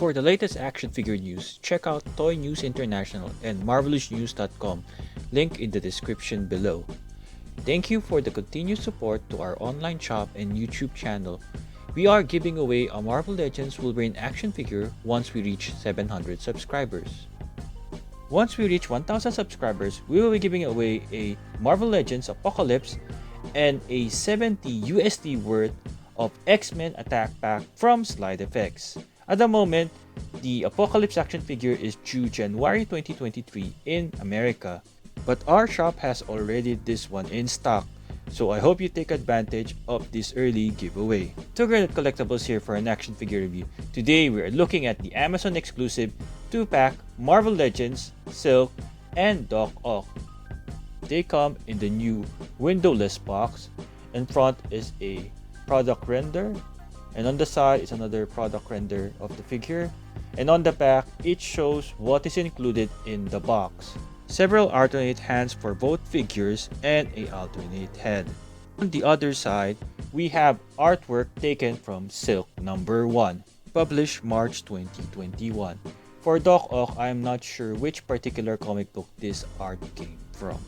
For the latest action figure news, check out Toy News International and marvelousnews.com, link in the description below. Thank you for the continued support to our online shop and YouTube channel. We are giving away a Marvel Legends Wolverine action figure once we reach 700 subscribers. Once we reach 1000 subscribers, we will be giving away a Marvel Legends Apocalypse and a 70 USD worth of X-Men Attack Pack from Slide Effects. At the moment, the Apocalypse action figure is due January 2023 in America, but our shop has already this one in stock, so I hope you take advantage of this early giveaway. Two Granite Collectibles here for an action figure review. Today we are looking at the Amazon exclusive 2-pack Marvel Legends, Silk, and Doc Ock. They come in the new windowless box. In front is a product render, and on the side is another product render of the figure, and on the back it shows what is included in the box. Several alternate hands for both figures and a alternate head. On the other side, we have artwork taken from Silk number 1, published March 2021. For Doc Ock, I am not sure which particular comic book this art came from.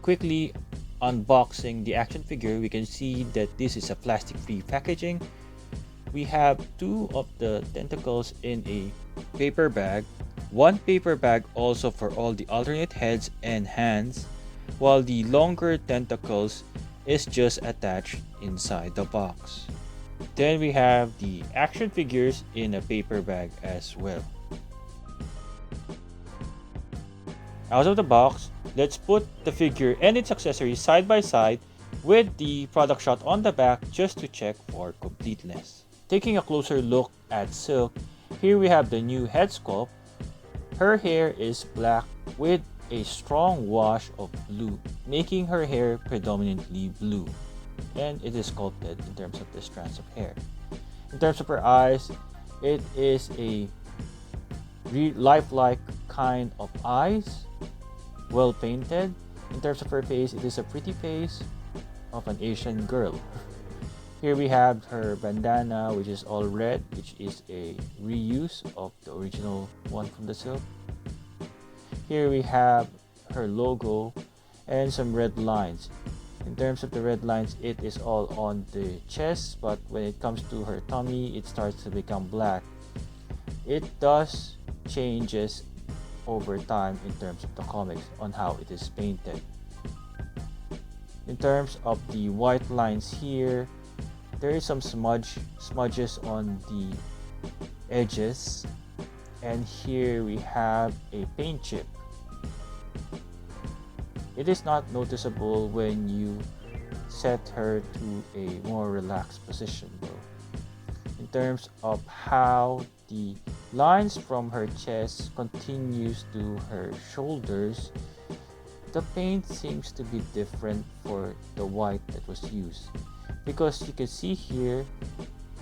Quickly unboxing the action figure, we can see that this is a plastic-free packaging. We have two of the tentacles in a paper bag, one paper bag also for all the alternate heads and hands, while the longer tentacles is just attached inside the box. Then we have the action figures in a paper bag as well. Out of the box, let's put the figure and its accessories side by side with the product shot on the back just to check for completeness. Taking a closer look at Silk, here we have the new head sculpt. Her hair is black with a strong wash of blue, making her hair predominantly blue, and it is sculpted in terms of the strands of hair. In terms of her eyes, it is a lifelike kind of eyes, well painted. In terms of her face, it is a pretty face of an Asian girl. Here we have her bandana, which is all red, which is a reuse of the original one from the Silk. Here we have her logo and some red lines. In terms of the red lines, it is all on the chest, but when it comes to her tummy, it starts to become black. It does changes over time in terms of the comics on how it is painted. In terms of the white lines here, there is some smudges on the edges, and here we have a paint chip. It is not noticeable when you set her to a more relaxed position though. In terms of how the lines from her chest continues to her shoulders, the paint seems to be different for the white that was used, because you can see here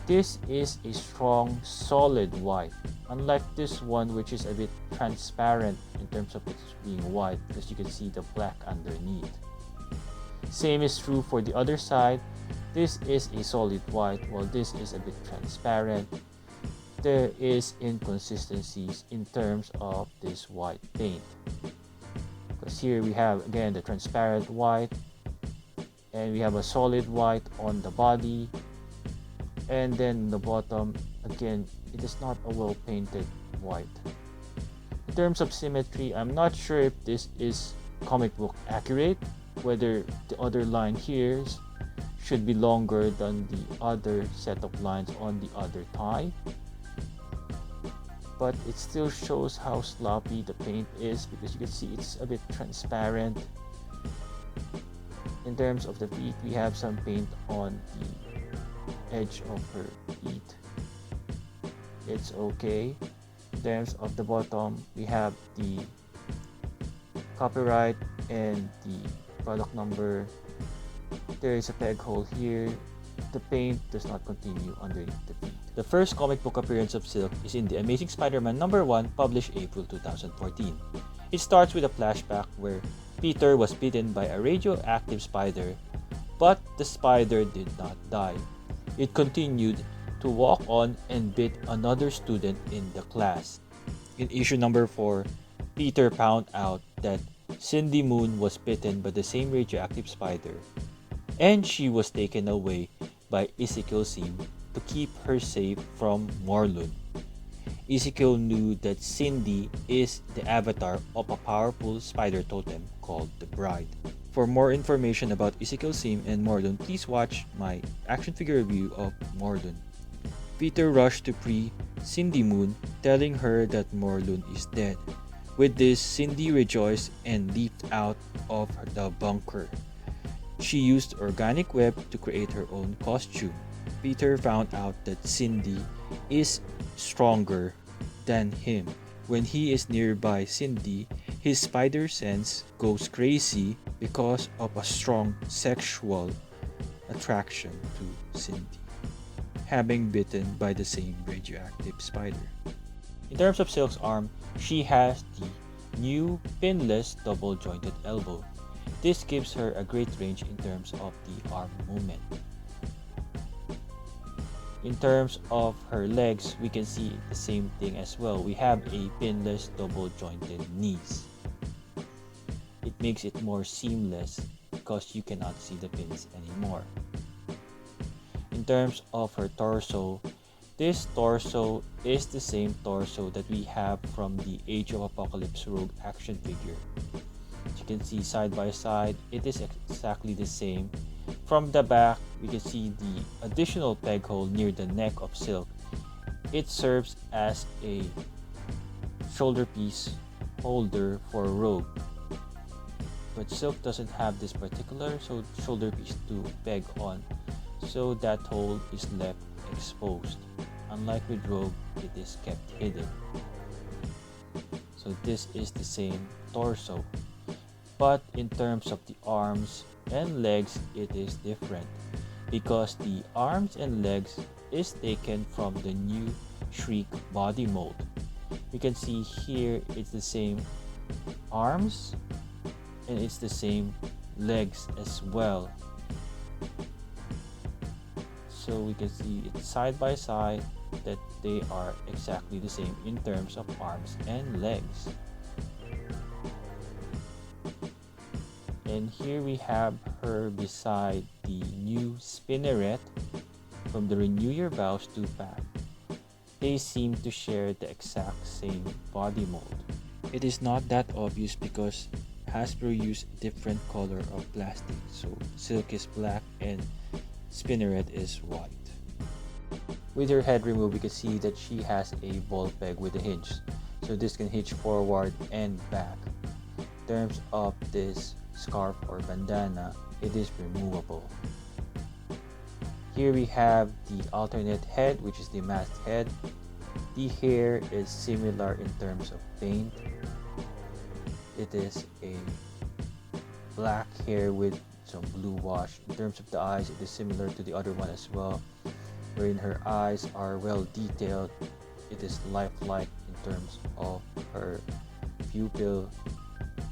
this is a strong solid white, unlike this one which is a bit transparent in terms of its being white, because you can see the black underneath. Same is true for the other side. This is a solid white while this is a bit transparent. There is inconsistencies in terms of this white paint, because here we have again the transparent white, and we have a solid white on the body, and then the bottom again it is not a well painted white. In terms of symmetry, I'm not sure if this is comic book accurate, whether the other line here should be longer than the other set of lines on the other thigh, but it still shows how sloppy the paint is, because you can see it's a bit transparent. In terms of the feet, we have some paint on the edge of her feet. It's okay. In terms of the bottom, we have the copyright and the product number. There is a peg hole here. The paint does not continue underneath the feet. The first comic book appearance of Silk is in The Amazing Spider-Man number 1, published April 2014. It starts with a flashback where Peter was bitten by a radioactive spider, but the spider did not die. It continued to walk on and bit another student in the class. In issue number 4, Peter found out that Cindy Moon was bitten by the same radioactive spider, and she was taken away by Ezekiel Sim to keep her safe from Morlun. Ezekiel knew that Cindy is the avatar of a powerful spider totem called the Bride. For more information about Ezekiel Sim and Morlun, please watch my action figure review of Morlun. Peter rushed to free Cindy Moon, telling her that Morlun is dead. With this, Cindy rejoiced and leaped out of the bunker. She used organic web to create her own costume. Peter found out that Cindy is stronger than him. When he is nearby Cindy, his spider sense goes crazy because of a strong sexual attraction to Cindy, having bitten by the same radioactive spider. In terms of Silk's arm, she has the new pinless double-jointed elbow. This gives her a great range in terms of the arm movement. In terms of her legs, we can see the same thing as well. We have a pinless double-jointed knees. It makes it more seamless because you cannot see the pins anymore. In terms of her torso, this torso is the same torso that we have from the Age of Apocalypse Rogue action figure. As you can see side by side, it is exactly the same. From the back, we can see the additional peg hole near the neck of Silk. It serves as a shoulder piece holder for Rogue. But Silk doesn't have this particular shoulder piece to peg on, so that hole is left exposed. Unlike with Rogue, it is kept hidden. So this is the same torso. But in terms of the arms and legs, it is different because the arms and legs is taken from the new Shriek body mold. You can see here it's the same arms and it's the same legs as well. So we can see it side by side that they are exactly the same in terms of arms and legs. And here we have her beside the new Spinneret from the Renew Your Vows 2-pack. They seem to share the exact same body mold. It is not that obvious because Hasbro used different color of plastic, so Silk is black and Spinneret is white. With her head removed, we can see that she has a ball peg with a hinge, so this can hitch forward and back. In terms of this scarf or bandana, it is removable. Here we have the alternate head, which is the masked head. The hair is similar in terms of paint. It is a black hair with some blue wash. In terms of the eyes, it is similar to the other one as well, wherein her eyes are well detailed. It is lifelike in terms of her pupil.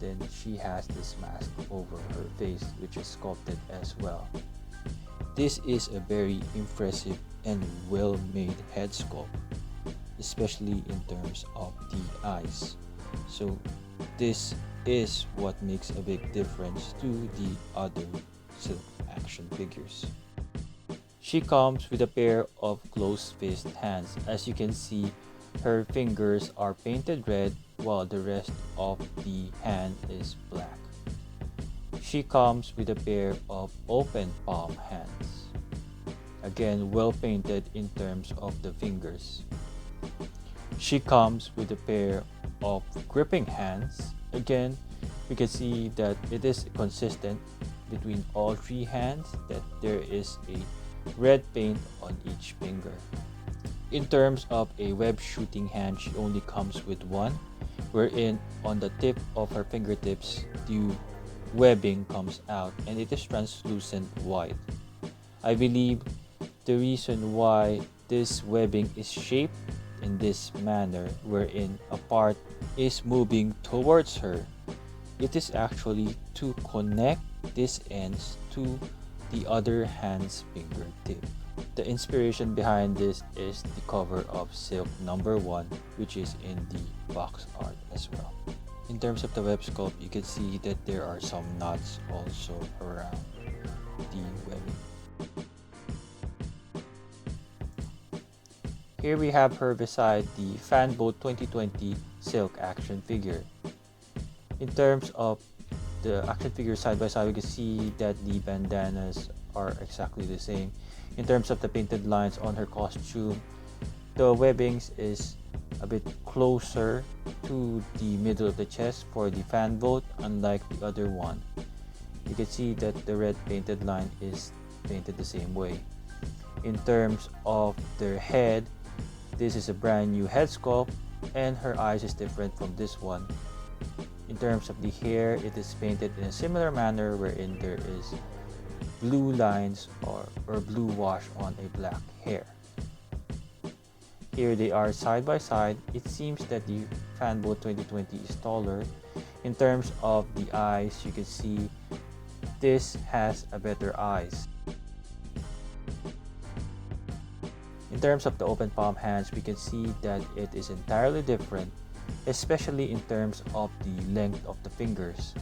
Then she has this mask over her face, which is sculpted as well. This is a very impressive and well-made head sculpt, especially in terms of the eyes. So this is what makes a big difference to the other Silk action figures. She comes with a pair of closed fist hands. As you can see, her fingers are painted red while the rest of the hand is black. She comes with a pair of open palm hands. Again, well painted in terms of the fingers. She comes with a pair of gripping hands. Again, we can see that it is consistent between all three hands, that there is a red paint on each finger. In terms of a web shooting hand, she only comes with one, wherein on the tip of her fingertips, the webbing comes out and it is translucent white. I believe the reason why this webbing is shaped in this manner, wherein a part is moving towards her, it is actually to connect these ends to the other hand's fingertip. The inspiration behind this is the cover of Silk #1, which is in the box art as well. In terms of the web sculpt, you can see that there are some knots also around the webbing. Here we have her beside the Fanboat 2020 Silk action figure. In terms of the action figure side by side, we can see that the bandanas are exactly the same. In terms of the painted lines on her costume, the webbings is a bit closer to the middle of the chest for the Fanboat, unlike the other one. You can see that the red painted line is painted the same way. In terms of their head, this is a brand new head sculpt and her eyes is different from this one. In terms of the hair, it is painted in a similar manner wherein there is blue lines or blue wash on a black hair. Here they are side by side. It seems that the Fanboat 2020 is taller. In terms of the eyes, you can see this has a better eyes. In terms of the open palm hands, we can see that it is entirely different, especially in terms of the length of the fingers.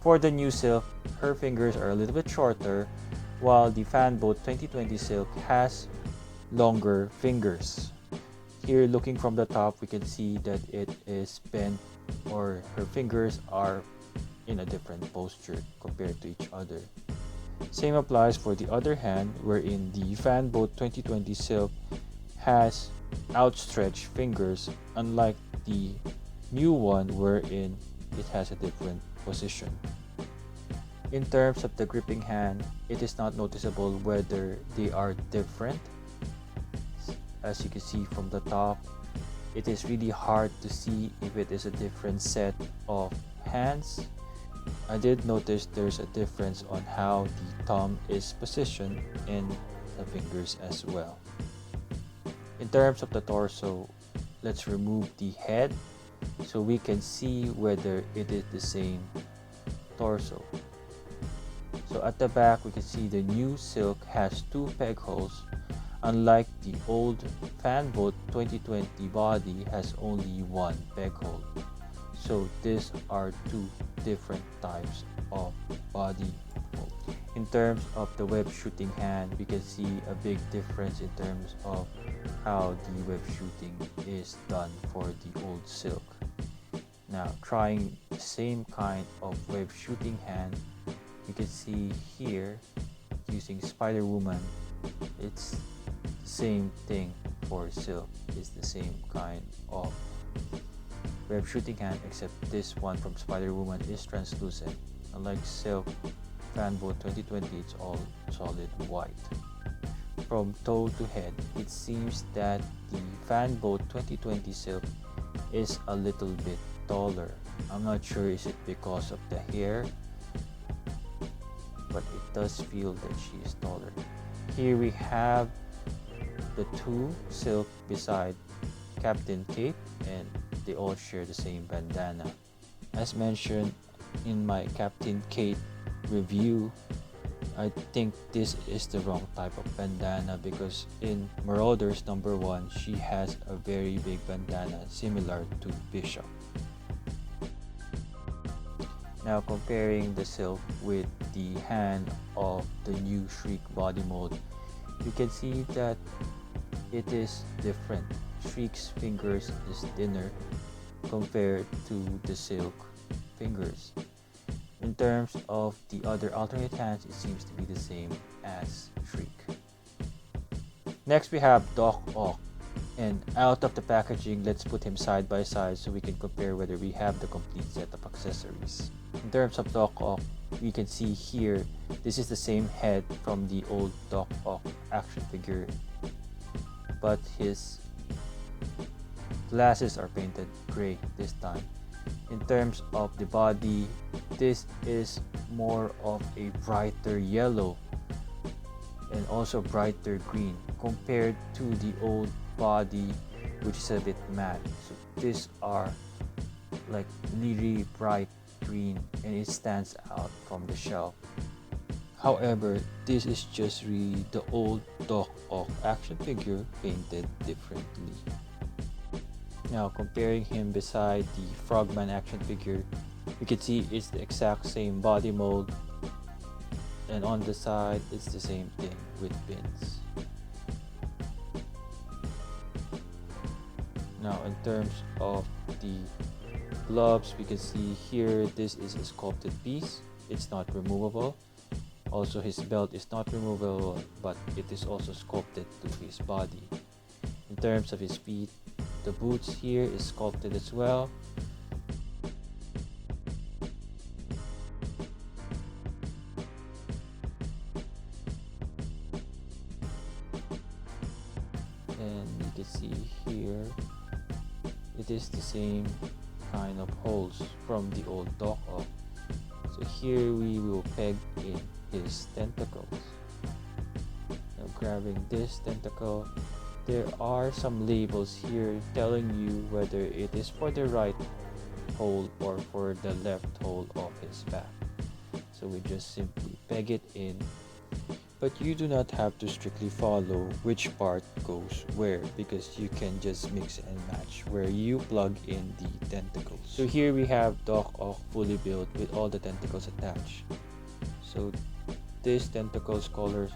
For the new Silk, her fingers are a little bit shorter, while the Fanboat 2020 Silk has longer fingers. Here, looking from the top, we can see that it is bent, or her fingers are in a different posture compared to each other. Same applies for the other hand, wherein the Fanboat 2020 Silk has outstretched fingers, unlike the new one wherein it has a different position. In terms of the gripping hand, it is not noticeable whether they are different. As you can see from the top, it is really hard to see if it is a different set of hands. I did notice there's a difference on how the thumb is positioned and the fingers as well. In terms of the torso, let's remove the head so we can see whether it is the same torso. So at the back, we can see the new Silk has 2 peg holes, unlike the old Fanboat 2020 body has only 1 peg hole. So these are 2 different types of body. In terms of the web shooting hand, we can see a big difference in terms of how the web shooting is done for the old Silk. Now, trying the same kind of web shooting hand, you can see here using Spider-Woman, it's the same thing for Silk. It's the same kind of web shooting hand, except this one from Spider-Woman is translucent. Unlike Silk Fanboat 2020, it's all solid white. From toe to head, it seems that the Fanboat 2020 Silk is a little bit taller. I'm not sure is it because of the hair, but it does feel that she is taller. Here we have the 2 Silk beside Captain Kate, and they all share the same bandana. As mentioned in my Captain Kate review, I think this is the wrong type of bandana because in Marauders #1, she has a very big bandana similar to Bishop. Now comparing the Silk with the hand of the new Shriek body mold, you can see that it is different. Shriek's fingers is thinner compared to the Silk fingers. In terms of the other alternate hands, it seems to be the same as Shriek. Next we have Doc Ock, and out of the packaging, let's put him side by side so we can compare whether we have the complete set of accessories. In terms of Doc Ock, we can see here, this is the same head from the old Doc Ock action figure, but his glasses are painted gray this time. In terms of the body, this is more of a brighter yellow and also brighter green compared to the old body, which is a bit matte. So these are like really bright green and it stands out from the shelf. However, this is just really the old Doc Ock action figure painted differently. Now comparing him beside the Frogman action figure, you can see it's the exact same body mold, and on the side it's the same thing with pins. Now in terms of the gloves, we can see here this is a sculpted piece. It's not removable. Also, his belt is not removable, but it is also sculpted to his body. In terms of his feet, the boots here is sculpted as well. And you can see here, it is the same kind of holes from the old Doc Ock. So here we will peg in his tentacles. Now grabbing this tentacle, there are some labels here telling you whether it is for the right hole or for the left hole of his back. So we just simply peg it in, but you do not have to strictly follow which part goes where, because you can just mix and match where you plug in the tentacles. So here we have Doc Ock fully built with all the tentacles attached. So this tentacles color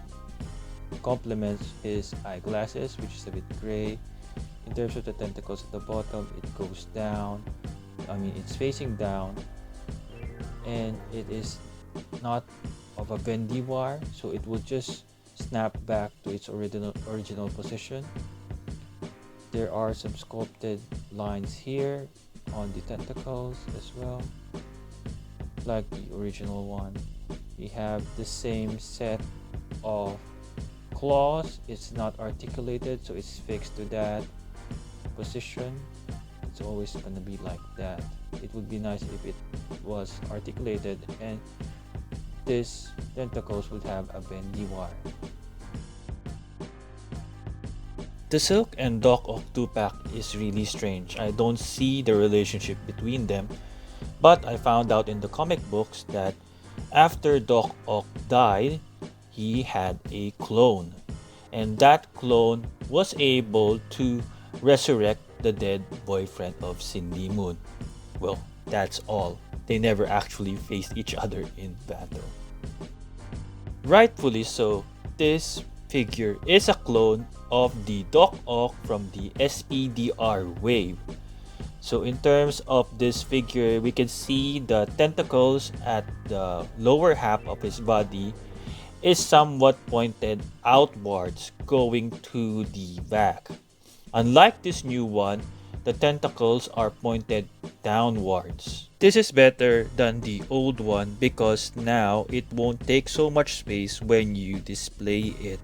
complements his eyeglasses, which is a bit gray. In terms of the tentacles at the bottom, it goes down. It's facing down, and it is not of a bendy wire, so it will just snap back to its original position. There are some sculpted lines here on the tentacles as well, like the original one. We have the same set of claws. It's not articulated, so it's fixed to that position. It's always gonna be like that. It would be nice if it was articulated, and this tentacles would have a bendy wire. The Silk and Doc Ock 2-pack is really strange. I don't see the relationship between them, but I found out in the comic books that after Doc Ock died, he had a clone, and that clone was able to resurrect the dead boyfriend of Cindy Moon. Well, that's all. They never actually faced each other in battle. Rightfully so, this figure is a clone of the Doc Ock from the SPDR Wave. So in terms of this figure, we can see the tentacles at the lower half of his body is somewhat pointed outwards going to the back. Unlike this new one, the tentacles are pointed downwards. This is better than the old one because now it won't take so much space when you display it.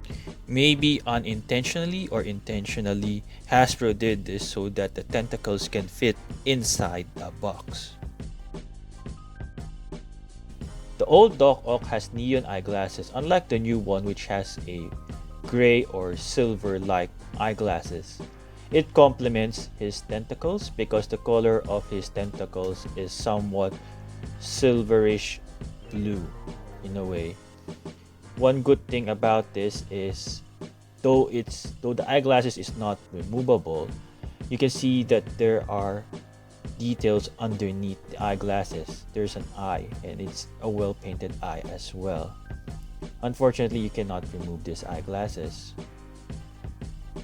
Maybe unintentionally or intentionally, Hasbro did this so that the tentacles can fit inside the box. The old Doc Ock has neon eyeglasses, unlike the new one which has a gray or silver-like eyeglasses. It complements his tentacles because the color of his tentacles is somewhat silverish blue in a way. One good thing about this is though the eyeglasses is not removable, you can see that there are details underneath the eyeglasses. There's an eye, and it's a well painted eye as well. Unfortunately, you cannot remove these eyeglasses.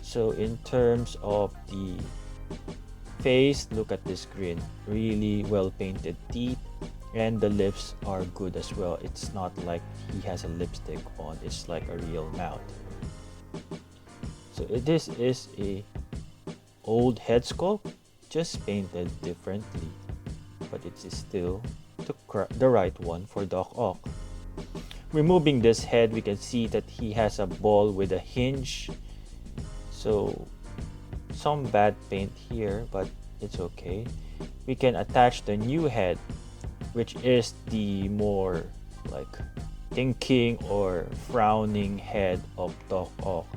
So in terms of the face, look at this grin. Really well painted teeth, and the lips are good as well. It's not like he has a lipstick on, it's like a real mouth. So this is a old head sculpt, just painted differently, but it is still the right one for Doc Ock. Removing this head, we can see that he has a ball with a hinge. So some bad paint here, but it's okay. We can attach the new head, which is the more like thinking or frowning head of Doc Ock.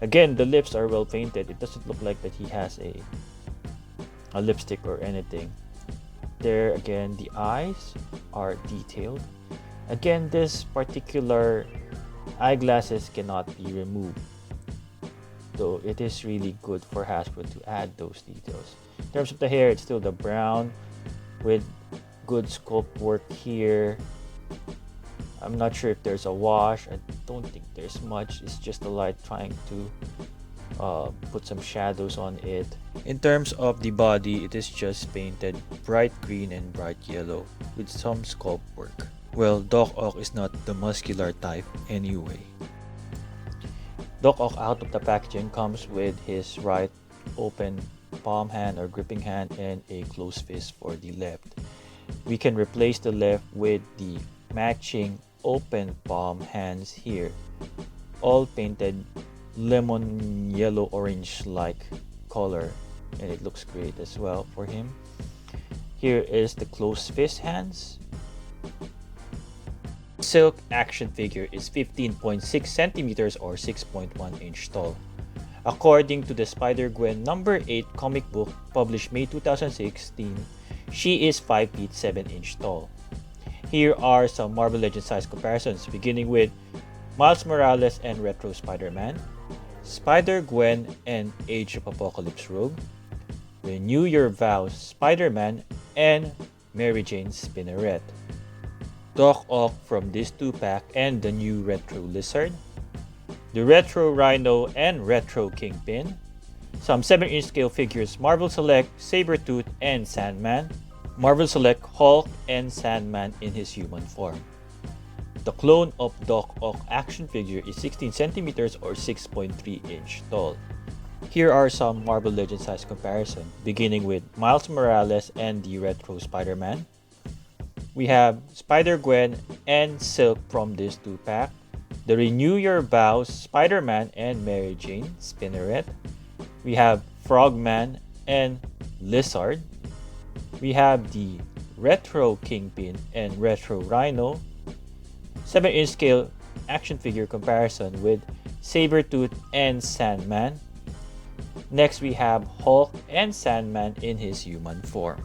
Again, the lips are well painted. It doesn't look like that he has a lipstick or anything. There again, the eyes are detailed. Again, this particular eyeglasses cannot be removed, though it is really good for Hasbro to add those details. In terms of the hair, it's still the brown with good sculpt work here. I'm not sure if there's a wash. I don't think there's much. It's just the light trying to put some shadows on it. In terms of the body, it is just painted bright green and bright yellow with some sculpt work. Well, Doc Ock is not the muscular type anyway. Doc Ock out of the packaging comes with his right open palm hand or gripping hand and a closed fist for the left. We can replace the left with the matching open palm hands here, all painted lemon yellow orange like color, and it looks great as well for him. Here is the closed fist hands. Silk action figure is 15.6 centimeters or 6.1 inch tall. According to the Spider-Gwen number 8 comic book published May 2016, she is 5 feet 7 inch tall. Here are some Marvel Legends size comparisons, beginning with Miles Morales and Retro Spider-Man, Spider-Gwen and Age of Apocalypse Rogue, Renew Your Vows Spider-Man, and Mary Jane Spinneret. Doc Ock from this 2-pack and the new Retro Lizard, the Retro Rhino and Retro Kingpin, some 7-inch scale figures Marvel Select Sabretooth and Sandman, Marvel Select Hulk and Sandman in his human form. The clone of Doc Ock action figure is 16 centimeters or 6.3 inch tall. Here are some Marvel Legends size comparison, beginning with Miles Morales and the Retro Spider-Man. We have Spider-Gwen and Silk from this 2-pack, the Renew Your Vows Spider-Man and Mary Jane Spinneret. We have Frogman and Lizard. We have the Retro Kingpin and Retro Rhino. 7-inch scale action figure comparison with Sabretooth and Sandman. Next we have Hulk and Sandman in his human form.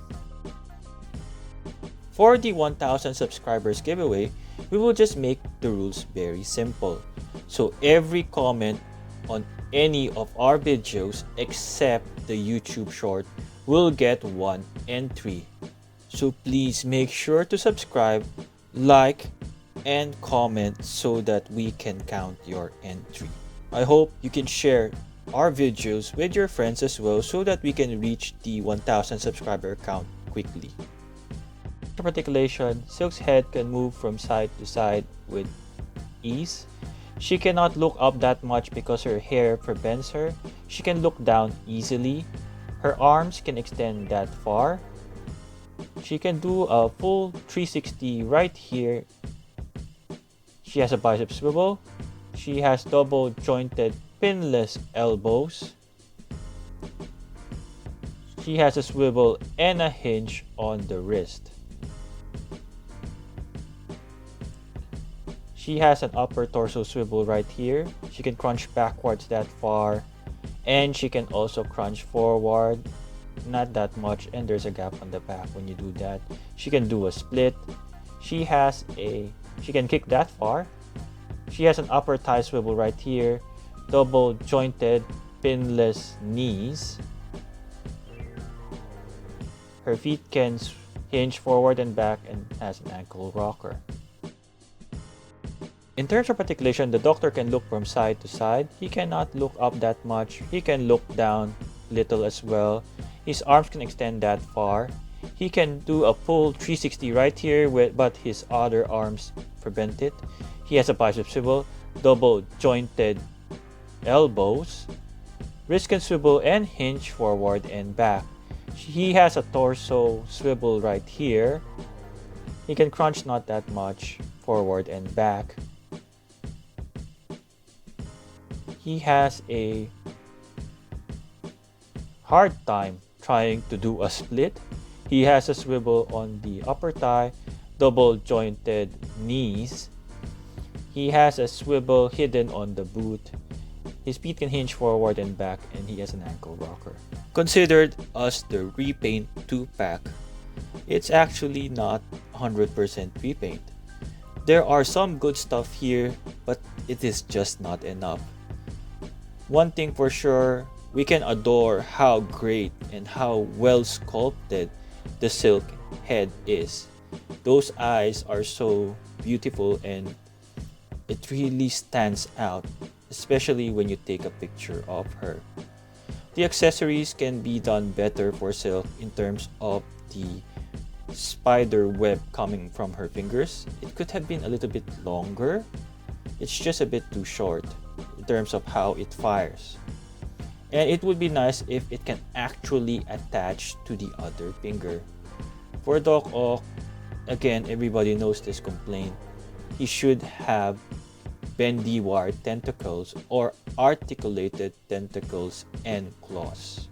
For the 1000 subscribers giveaway, we will just make the rules very simple. So every comment on any of our videos except the YouTube short will get one entry. So please make sure to subscribe, like, and comment so that we can count your entry. I hope you can share our videos with your friends as well so that we can reach the 1000 subscriber count quickly. For articulation, Silk's head can move from side to side with ease. She cannot look up that much because her hair prevents her. She can look down easily. Her arms can extend that far. She can do a full 360 right here. She has a bicep swivel. She has double jointed pinless elbows. She has a swivel and a hinge on the wrist. She has an upper torso swivel right here. She can crunch backwards that far, and she can also crunch forward, not that much, and there's a gap on the back when you do that. She can do a split. She can kick that far. She has an upper thigh swivel right here, double jointed pinless knees. Her feet can hinge forward and back and has an ankle rocker. In terms of articulation, the Doctor can look from side to side. He cannot look up that much. He can look down little as well. His arms can extend that far. He can do a full 360 right here, but his other arms prevent it. He has a bicep swivel, double jointed elbows. Wrist can swivel and hinge forward and back. He has a torso swivel right here. He can crunch not that much forward and back. He has a hard time trying to do a split. He has a swivel on the upper thigh, double jointed knees. He has a swivel hidden on the boot. His feet can hinge forward and back, and he has an ankle rocker. Considered as the repaint 2-pack, it's actually not 100% repaint. There are some good stuff here, but it is just not enough. One thing for sure, we can adore how great and how well sculpted the silk head is. Those eyes are so beautiful and it really stands out, especially when you take a picture of her. The accessories can be done better for silk in terms of the spider web coming from her fingers. It could have been a little bit longer. It's just a bit too short in terms of how it fires. And it would be nice if it can actually attach to the other finger. For Doc Ock, again, everybody knows this complaint. He should have bendy wire tentacles or articulated tentacles and claws.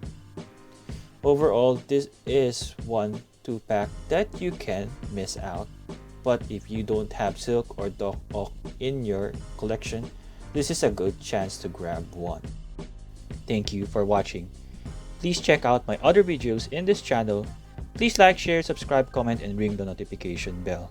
Overall, this is one 2-pack that you can miss out. But if you don't have Silk or Doc Ock in your collection, this is a good chance to grab one. Thank you for watching. Please check out my other videos in this channel. Please like, share, subscribe, comment, and ring the notification bell.